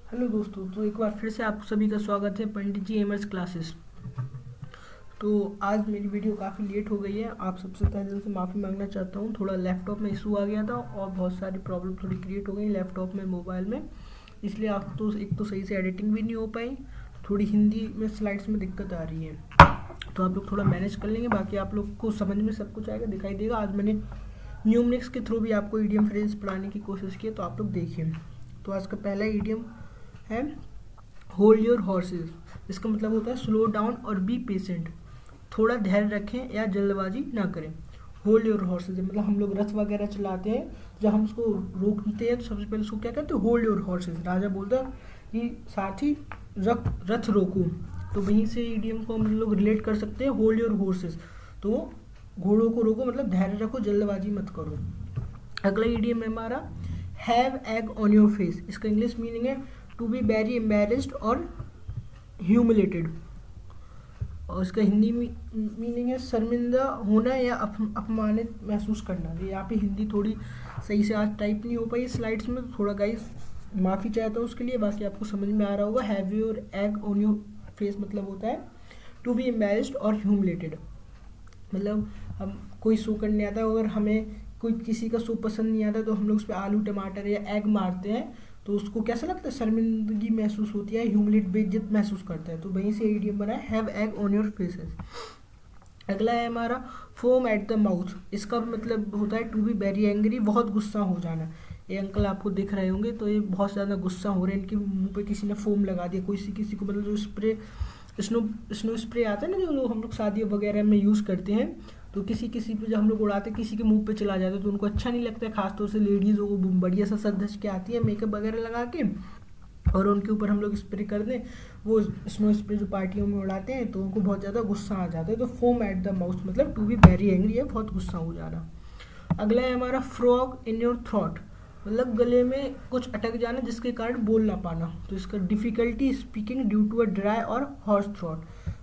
Hello दोस्तों, तो एक बार फिर से आप सभी का स्वागत है पंडित जी एमर्स क्लासेस। तो आज मेरी वीडियो काफ़ी लेट हो गई है। आप सबसे पहले दिल से माफ़ी मांगना चाहता हूँ। थोड़ा लैपटॉप में इशू आ गया था और बहुत सारी प्रॉब्लम थोड़ी क्रिएट हो गई लैपटॉप में, मोबाइल में। इसलिए आप तो एक तो सही से एडिटिंग भी नहीं हो पाई, थोड़ी हिंदी में स्लाइड्स में दिक्कत आ रही है। तो आप लोग थोड़ा मैनेज कर लेंगे, बाकी आप लोग को समझ में सब कुछ आएगा, दिखाई देगा। आज मैंने न्यूमरिक्स के थ्रू भी आपको ईडियम फ्रेज पढ़ाने की कोशिश की है, तो आप लोग देखिए। तो आज का पहला ईडियम है होल्ड योर हॉर्सेस। इसका मतलब होता है स्लो डाउन और बी पेशेंट। थोड़ा धैर्य रखें या जल्दबाजी ना करें। होल्ड योर हॉर्सेस मतलब हम लोग रथ वगैरह चलाते हैं, जब हम उसको रोकते हैं तो सबसे पहले उसको क्या कहते हैं, होल्ड योर हॉर्सेस। राजा बोलता है कि साथी रथ रोको। तो वहीं से ईडियम को हम लोग रिलेट कर सकते हैं, होल्ड योर हॉर्सेस। तो घोड़ों को रोको मतलब धैर्य रखो, जल्दबाजी मत करो। अगला ईडियम है हमारा have egg on your face. इसका इंग्लिश मीनिंग है टू बी वेरी एम्बेरेस्ड और ह्यूमिलेटेड। और इसका हिंदी मीनिंग है शर्मिंदा होना या अपमानित महसूस करना। ये यहाँ पे हिंदी थोड़ी सही से आज टाइप नहीं हो पाई स्लाइड्स में, तो थोड़ा गाइस माफ़ी चाहता हूँ उसके लिए। बाकी आपको समझ में आ रहा होगा। Have your egg on your face मतलब होता है टू बी एम्बेरेस्ड और ह्यूमिलेटेड। मतलब हम कोई शो करने आता है, अगर हमें कोई किसी का शो पसंद नहीं आता तो हम लोग उस पर आलू टमाटर या एग मारते हैं, तो उसको कैसा लगता है, शर्मिंदगी महसूस होती है, ह्यूमिलेट बेइज्जत महसूस करता है। तो वहीं से ईडियम बना है have egg on your faces. अगला है हमारा फोम एट द माउथ। इसका मतलब होता है टू बी वेरी एंग्री, बहुत गुस्सा हो जाना। ये अंकल आपको दिख रहे होंगे, तो ये बहुत ज़्यादा गुस्सा हो रहे हैं, इनके मुंह पे किसी ने फोम लगा दिया। किसी को मतलब जो स्प्रे स्नो स्प्रे आता है ना, जो हम लोग शादियों वगैरह में यूज़ करते हैं, तो किसी किसी पे जब हम लोग उड़ाते हैं किसी के मुंह पे चला जाता है तो उनको अच्छा नहीं लगता है। खासतौर से लेडीज़ को बढ़िया सा सज धज के आती है मेकअप वगैरह लगा के, और उनके ऊपर हम लोग स्प्रे कर दें, वो स्नो स्प्रे जो पार्टियों में उड़ाते हैं, तो उनको बहुत ज़्यादा गुस्सा आ जाता है। तो फोम एट द माउथ मतलब टू बी वेरी एंग्री है, बहुत गुस्सा हो जाना। अगला है हमारा फ्रॉग इन योर थ्रॉट। मतलब गले में कुछ अटक जाना जिसके कारण बोल ना पाना। तो इसका difficulty speaking due to a dry और हॉर्स थ्रॉट।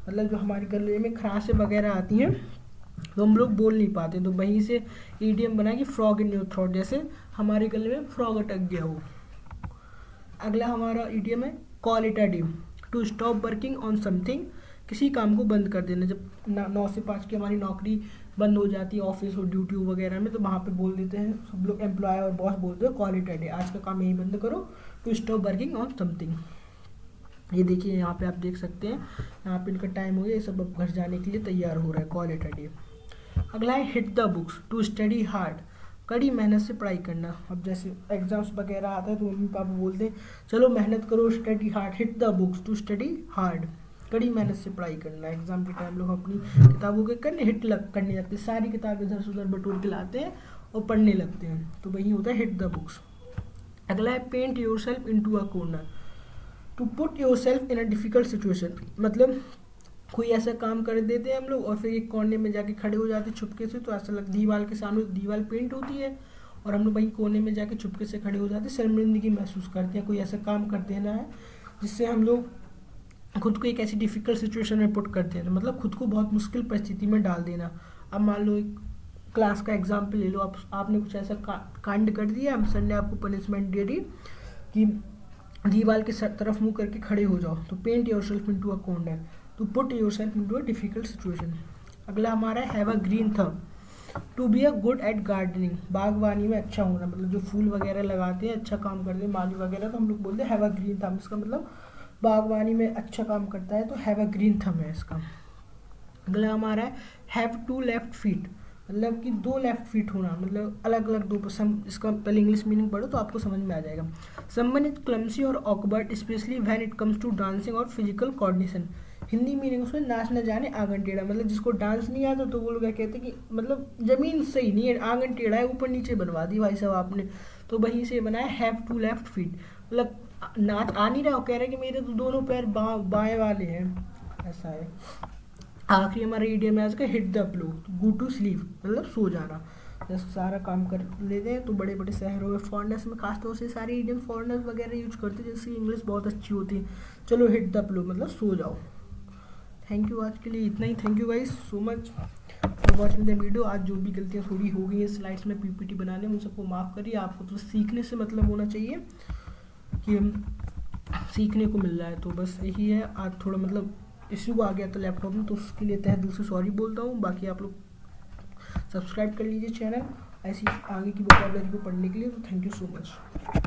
मतलब जो हमारे गले में खराशें वगैरह आती हैं तो हम लोग बोल नहीं पाते, तो वहीं से ईडियम बना कि फ्रॉग इन योर थ्रॉट, जैसे हमारे गले में फ्रॉग अटक गया हो। अगला हमारा ईडियम है call it a day. To stop working on something, किसी काम को बंद कर देना। जब 9 से 5 की हमारी नौकरी बंद हो जाती है ऑफिस और ड्यूटी वगैरह में, तो वहाँ पे बोल देते हैं सब लोग, एम्प्लॉय और बॉस बोलते हैं कॉल इट अ डे, आज का काम यही बंद करो, to stop working on something. ये देखिए यहाँ पे आप देख सकते हैं, यहाँ पे इनका टाइम हो गया, ये सब अब घर जाने के लिए तैयार हो रहा है, कॉल इट अ डे। अगला है hit the books. To study hard, कड़ी मेहनत से पढ़ाई करना। अब जैसे एग्जाम्स वगैरह आता है तो मम्मी पापा बोलते हैं चलो मेहनत करो, study hard, hit the books, to study hard, कड़ी मेहनत से पढ़ाई करना। एग्जाम के टाइम लोग अपनी किताबों के करने करने लगते हैं, सारी किताबें इधर से उधर बटोर के लाते हैं और पढ़ने लगते हैं, तो वही होता है हिट द बुक्स। अगला है paint yourself into a corner. To put yourself in a difficult situation. मतलब कोई ऐसा काम कर देते हैं हम लोग और फिर एक कोने में जाके खड़े हो जाते हैं छुपके से, तो ऐसा लगता दीवार के सामने दीवार पेंट होती है और हम लोग वहीं कोने में जाके छुपके से खड़े हो जाते हैं, शर्मिंदगी महसूस करते हैं, कोई ऐसा काम कर देना है जिससे हम लोग खुद को एक ऐसी डिफिकल्ट सिचुएशन में पुट करते हैं, तो मतलब खुद को बहुत मुश्किल परिस्थिति में डाल देना। अब मान लो एक क्लास का एग्जाम्पल ले लो, आपने कुछ ऐसा कांड कर दिया, सर ने आपको पनिशमेंट दे दी कि दीवार के तरफ मुंह करके खड़े हो जाओ, तो paint yourself into a corner, to put yourself into a difficult situation. अगला हमारा have a green thumb. To be a good at gardening, बागवानी में अच्छा होना। मतलब जो फूल वगैरह लगाते हैं, अच्छा काम करते हैं माली वगैरह, तो हम लोग बोलते हैं हैव अ ग्रीन थंब। इसका मतलब बागवानी में अच्छा काम करता है, तो हैव अ ग्रीन थंब है इसका। अगला हमारा है हैव टू लेफ्ट फीट। मतलब कि 2 लेफ्ट फीट होना, मतलब अलग अलग दो। इसका पहले इंग्लिश मीनिंग पढ़ो तो आपको समझ में आ जाएगा। समवन इज क्लमसी और awkward especially when it comes to dancing और फिजिकल कोऑर्डिनेशन। हिंदी मीनिंग उसमें नाच न जाने आंगन टेढ़ा। मतलब जिसको डांस नहीं आता तो वो लोग क्या कहते हैं कि मतलब जमीन सही नहीं है, आंगन टेढ़ा है, ऊपर नीचे बनवा दी भाई साहब आपने, तो वहीं से बनाया हैव टू लेफ्ट फीट। मतलब नाच आ नहीं रहा, कह रहे कि मेरे तो दोनों पैर बाएं वाले हैं, ऐसा है। आखिरी हमारा ईडियम है आज का hit the plough. Go to sleep मतलब सो जाना। जैसे सारा काम कर लेते हैं तो बड़े बड़े शहरों में फॉरनर्स में खासतौर से सारे ईडियम फॉरनर्स वगैरह यूज करते हैं, जिसकी इंग्लिश बहुत अच्छी होती है। चलो हिट द प्लो मतलब सो जाओ। थैंक यू, आज के लिए इतना ही। Thank you guys so much for watching the video. आज जो भी गलतियाँ थोड़ी हो गई हैं स्लाइड्स में पीपीटी बनाने, उन सबको माफ़ करिए। आपको तो सीखने से मतलब होना चाहिए कि हम सीखने को मिल रहा है। तो बस यही है, आज थोड़ा मतलब इश्यू आ गया था लैपटॉप में, तो उसके लिए तहे दिल से सॉरी बोलता हूँ। बाकी आप लोग सब्सक्राइब कर लीजिए चैनल ऐसी आगे की वोकैबुलरी को पढ़ने के लिए। तो थैंक यू सो मच।